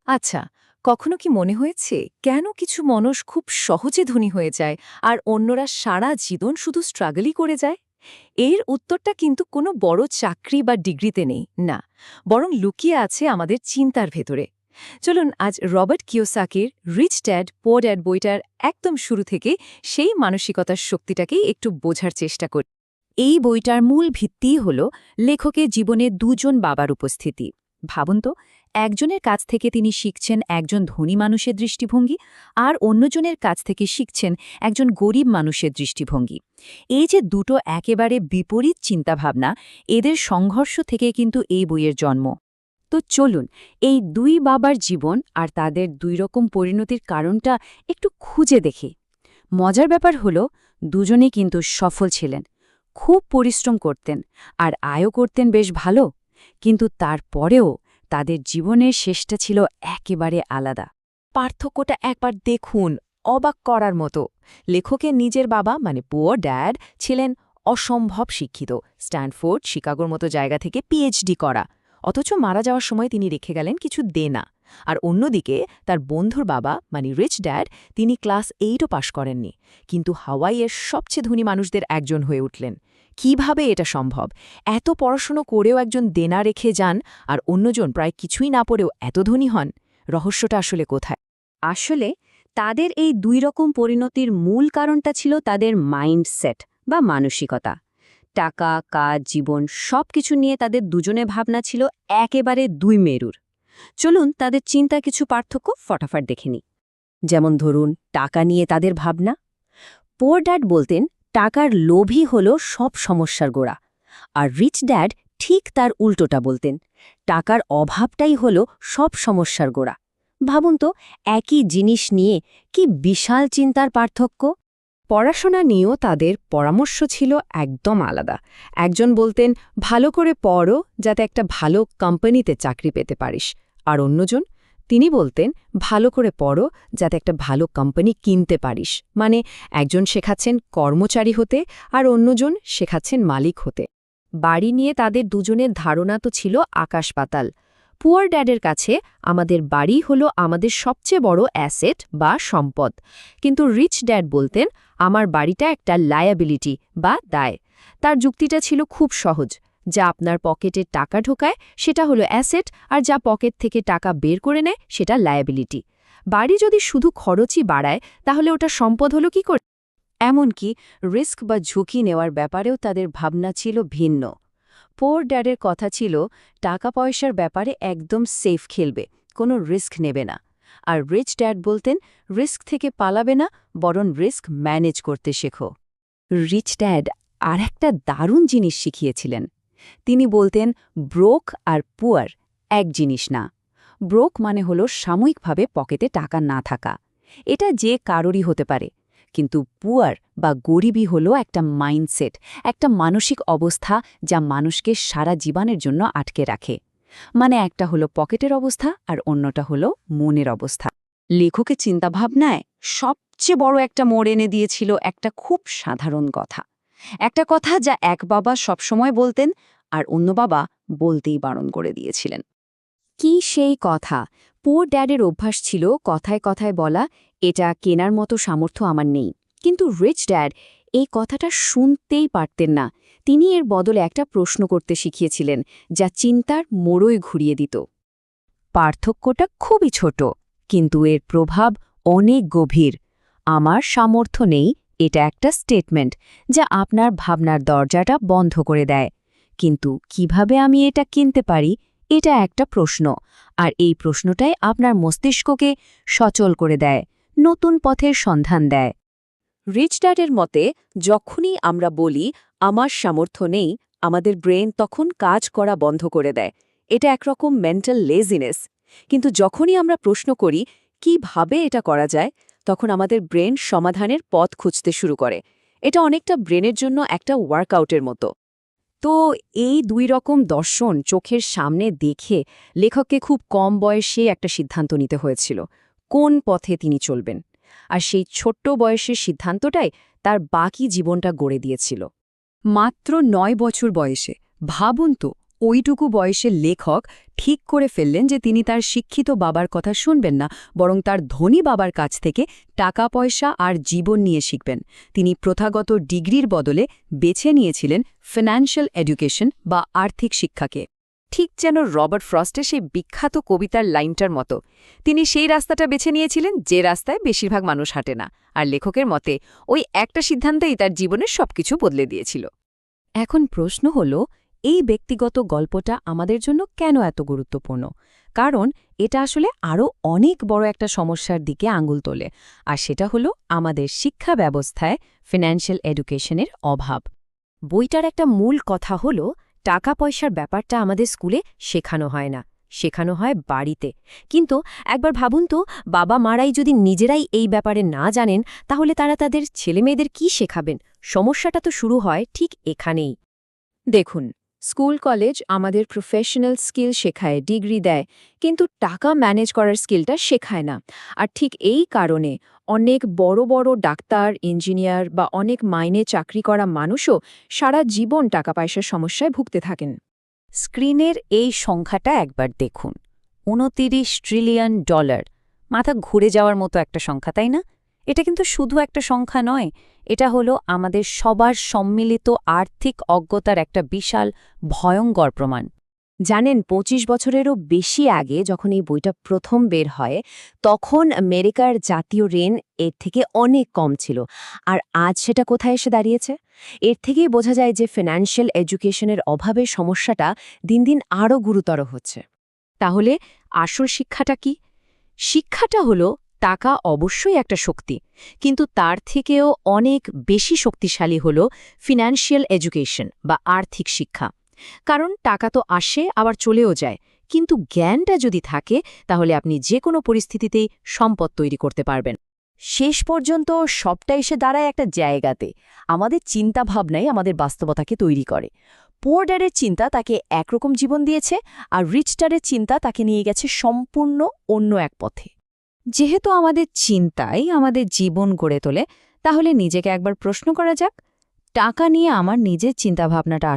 আচ্ছা, কখনো কি মনে হয়েছে কেন কিছু মানুষ খুব সহজে ধনী হয়ে যায় আর অন্যরা সারা জীবন শুধু স্ট্রাগলই করে যায়? এর উত্তরটা কিন্তু কোনো বড় চাকরি বা ডিগ্রিতে নেই, না, বরং লুকিয়ে আছে আমাদের চিন্তার ভেতরে। চলুন আজ রবার্ট কিওসাকির রিচ ড্যাড পুয়ার ড্যাড বইটার একদম শুরু থেকে সেই মানসিকতার শক্তিটাকেই একটু বোঝার চেষ্টা করি। এই বইটার মূল ভিত্তিই হল লেখকের জীবনে দুজন বাবার উপস্থিতি। ভাবুন তো, একজনের কাছ থেকে তিনি শিখছেন একজন ধনী মানুষের দৃষ্টিভঙ্গি, আর অন্যজনের কাছ থেকে শিখছেন একজন গরিব মানুষের দৃষ্টিভঙ্গি। এই যে দুটো একেবারে বিপরীত চিন্তাভাবনা, এদের সংঘর্ষ থেকে কিন্তু এই বইয়ের জন্ম। তো চলুন এই দুই বাবার জীবন আর তাদের দুই রকম পরিণতির কারণটা একটু খুঁজে দেখি। মজার ব্যাপার হলো, দুজনেই কিন্তু সফল ছিলেন, খুব পরিশ্রম করতেন আর আয়ও করতেন বেশ ভালো, কিন্তু তারপরেও তাদের জীবনের শেষটা ছিল একেবারে আলাদা। পার্থক্যটা একবার দেখুন, অবাক করার মতো। লেখকের নিজের বাবা মানে পুয়ার ড্যাড ছিলেন অসম্ভব শিক্ষিত, স্ট্যানফোর্ড, শিকাগোর মতো জায়গা থেকে পিএইচডি করা, অথচ মারা যাওয়ার সময় তিনি রেখে গেলেন কিছু দেনা। আর অন্যদিকে তার বন্ধুর বাবা মানে রিচ ড্যাড, তিনি ক্লাস 8ও পাশ করেননি, কিন্তু হাওয়াইয়ের সবচেয়ে ধনী মানুষদের একজন হয়ে উঠলেন। কিভাবে এটা সম্ভব? এত পড়াশুনো করেও একজন দেনা রেখে যান, আর অন্যজন প্রায় কিছুই না পড়েও এত ধনী হন। রহস্যটা আসলে কোথায়? আসলে তাদের এই দুই রকম পরিণতির মূল কারণটা ছিল তাদের মাইন্ডসেট বা মানসিকতা। টাকা, কাজ, জীবন সবকিছু নিয়ে তাদের দুজনে ভাবনা ছিল একেবারে দুই মেরুর। চলুন তাদের চিন্তা কিছু পার্থক্য ফটাফট দেখে নিই। যেমন ধরুন, টাকা নিয়ে তাদের ভাবনা। পোর ড্যাড বলতেন টাকার লোভই হল সব সমস্যার গোড়া, আর রিচ ড্যাড ঠিক তার উল্টোটা বলতেন, টাকার অভাবটাই হল সব সমস্যার গোড়া। ভাবুন তো, একই জিনিস নিয়ে কি বিশাল চিন্তার পার্থক্য। পড়াশোনা নিয়েও তাদের পরামর্শ ছিল একদম আলাদা। একজন বলতেন ভালো করে পড়ো যাতে একটা ভালো কোম্পানিতে চাকরি পেতে পারিস, আর অন্যজন তিনি বলতেন ভালো করে পড়ো যাতে একটা ভালো কোম্পানি কিনতে পারিস। মানে একজন শেখাচ্ছেন কর্মচারী হতে আর অন্যজন শেখাচ্ছেন মালিক হতে। বাড়ি নিয়ে তাদের দুজনের ধারণা তো ছিল আকাশ পাতাল। পুয়ার ড্যাডের কাছে আমাদের বাড়ি হলো আমাদের সবচেয়ে বড় অ্যাসেট বা সম্পদ, কিন্তু রিচ ড্যাড বলতেন আমার বাড়িটা একটা লায়াবিলিটি বা দায়। তার যুক্তিটা ছিল খুব সহজ, যা আপনার পকেটে টাকা ঢোকায় সেটা হলো অ্যাসেট, আর যা পকেট থেকে টাকা বের করে নেয় সেটা লায়াবিলিটি। বাড়ি যদি শুধু খরচই বাড়ায় তাহলে ওটা সম্পদ হলো কি করে? এমনকি রিস্ক বা ঝুঁকি নেওয়ার ব্যাপারেও তাদের ভাবনা ছিল ভিন্ন। পোর ড্যাডের কথা ছিল টাকা পয়সার ব্যাপারে একদম সেফ খেলবে, কোনো রিস্ক নেবে না। আর রিচ ড্যাড বলতেন রিস্ক থেকে পালাবে না, বরং রিস্ক ম্যানেজ করতে শেখো। রিচ ড্যাড আর একটা দারুণ জিনিস শিখিয়েছিলেন। তিনি বলতেন ব্রোক আর পুয়ার এক জিনিস না। ব্রোক মানে হলো সাময়িকভাবে পকেটে টাকা না থাকা, এটা যে কারোরই হতে পারে, কিন্তু পুয়ার বা গরিবই হলো একটা মাইন্ডসেট, একটা মানসিক অবস্থা যা মানুষকে সারা জীবনের জন্য আটকে রাখে। মানে একটা হলো পকেটের অবস্থা আর অন্যটা হলো মনের অবস্থা। লেখকের চিন্তাভাবনায় সবচেয়ে বড় একটা মোড় এনে দিয়েছিল একটা খুব সাধারণ কথা, একটা কথা যা এক বাবা সবসময় বলতেন আর অন্য বাবা বলতেই বারণ করে দিয়েছিলেন। কি সেই কথা? পোর ড্যাডের অভ্যাস ছিল কথায় কথায় বলা, এটা কেনার মতো সামর্থ্য আমার নেই। কিন্তু রিচ ড্যাড এই কথাটা শুনতেই পারতেন না। তিনি এর বদলে একটা প্রশ্ন করতে শিখিয়েছিলেন, যা চিন্তার মোড়ই ঘুরিয়ে দিত। পার্থক্যটা খুবই ছোট, কিন্তু এর প্রভাব অনেক গভীর। আমার সামর্থ্য নেই, এটা একটা স্টেটমেন্ট যা আপনার ভাবনার দরজাটা বন্ধ করে দেয়। কিন্তু কিভাবে আমি এটা কিনতে পারি, এটা একটা প্রশ্ন, আর এই প্রশ্নটাই আপনার মস্তিষ্ককে সচল করে দেয়, নতুন পথের সন্ধান দেয়। রিচ ড্যাডের মতে যখনই আমরা বলি আমার সামর্থ্য নেই, আমাদের ব্রেন তখন কাজ করা বন্ধ করে দেয়। এটা একরকম মেন্টাল লেজিনেস। কিন্তু যখনই আমরা প্রশ্ন করি কিভাবে এটা করা যায়, তখন আমাদের ব্রেন সমাধানের পথ খুঁজতে শুরু করে। এটা অনেকটা ব্রেনের জন্য একটা ওয়ার্কআউটের মতো। তো এই দুই রকম দর্শন চোখের সামনে দেখে লেখককে খুব কম বয়সে একটা সিদ্ধান্ত নিতে হয়েছিল, কোন পথে তিনি চলবেন। আর সেই ছোট্ট বয়সের সিদ্ধান্তটাই তার বাকি জীবনটা গড়ে দিয়েছিল। মাত্র ৯ বছর বয়সে। ভাবুন তো, ওইটুকু বয়সের লেখক ঠিক করে ফেললেন যে তিনি তার শিক্ষিত বাবার কথা শুনবেন না, বরং তার ধনী বাবার কাছ থেকে টাকা পয়সা আর জীবন নিয়ে শিখবেন। তিনি প্রথাগত ডিগ্রির বদলে বেছে নিয়েছিলেন ফিন্যান্সিয়াল এডুকেশন বা আর্থিক শিক্ষাকে। ঠিক যেন রবার্ট ফ্রস্টের সেই বিখ্যাত কবিতার লাইনটার মতো, তিনি সেই রাস্তাটা বেছে নিয়েছিলেন যে রাস্তায় বেশিরভাগ মানুষ হাঁটে না, আর লেখকের মতে ওই একটা সিদ্ধান্তই তার জীবনের সবকিছু বদলে দিয়েছিল। এখন প্রশ্ন হল, এই ব্যক্তিগত গল্পটা আমাদের জন্য কেন এত গুরুত্বপূর্ণ? কারণ এটা আসলে আরও অনেক বড় একটা সমস্যার দিকে আঙুল তোলে, আর সেটা হলো আমাদের শিক্ষা ব্যবস্থায় ফিন্যান্সিয়াল এডুকেশনের অভাব। বইটার একটা মূল কথা হলো, টাকা পয়সার ব্যাপারটা আমাদের স্কুলে শেখানো হয় না, শেখানো হয় বাড়িতে। কিন্তু একবার ভাবুন তো, বাবা মারাই যদি নিজেরাই এই ব্যাপারে না জানেন, তাহলে তারা তাদের ছেলেমেয়েদের কি শেখাবেন? সমস্যাটা তো শুরু হয় ঠিক এখানেই। দেখুন, স্কুল কলেজ আমাদের প্রফেশনাল স্কিল শেখায়, ডিগ্রি দেয়, কিন্তু টাকা ম্যানেজ করার স্কিলটা শেখায় না। আর ঠিক এই কারণে অনেক বড় বড় ডাক্তার, ইঞ্জিনিয়ার বা অনেক মাইনে চাকরি করা মানুষও সারা জীবন টাকা পয়সার সমস্যায় ভুগতে থাকেন। স্ক্রিনের এই সংখ্যাটা একবার দেখুন, $29 ট্রিলিয়ন। মাথা ঘুরে যাওয়ার মতো একটা সংখ্যা, তাই না? এটা কিন্তু শুধু একটা সংখ্যা নয়, এটা হলো আমাদের সবার সম্মিলিত আর্থিক অজ্ঞতার একটা বিশাল ভয়ঙ্কর প্রমাণ। জানেন, ২৫ বছরেরও বেশি আগে যখন এই বইটা প্রথম বের হয়, তখন আমেরিকার জাতীয় ঋণ এর থেকে অনেক কম ছিল। আর আজ সেটা কোথায় এসে দাঁড়িয়েছে? এর থেকেই বোঝা যায় যে ফিন্যান্সিয়াল এডুকেশনের অভাবের সমস্যাটা দিন দিন আরও গুরুতর হচ্ছে। তাহলে আসল শিক্ষাটা কি? শিক্ষাটা হলো, টাকা অবশ্যই একটা শক্তি, কিন্তু তার থেকেও অনেক বেশি শক্তিশালী হলো ফিন্যান্সিয়াল এডুকেশন বা আর্থিক শিক্ষা। কারণ টাকা তো আসে আবার চলেও যায়, কিন্তু জ্ঞানটা যদি থাকে, তাহলে আপনি যে কোনো পরিস্থিতিতেই সম্পদ তৈরি করতে পারবেন। শেষ পর্যন্ত সবটা এসে দাঁড়ায় একটা জায়গাতে, আমাদের চিন্তাভাবনাই আমাদের বাস্তবতাকে তৈরি করে। পুয়ার ড্যাডের চিন্তা তাকে একরকম জীবন দিয়েছে, আর রিচ ড্যাডের চিন্তা তাকে নিয়ে গেছে সম্পূর্ণ অন্য এক পথে। যেহেতু আমাদের চিন্তাই আমাদের জীবন গড়ে তোলে, তাহলে নিজেকে একবার প্রশ্ন করা যাক, টাকা নিয়ে আমার নিজের চিন্তাভাবনাটা আসলে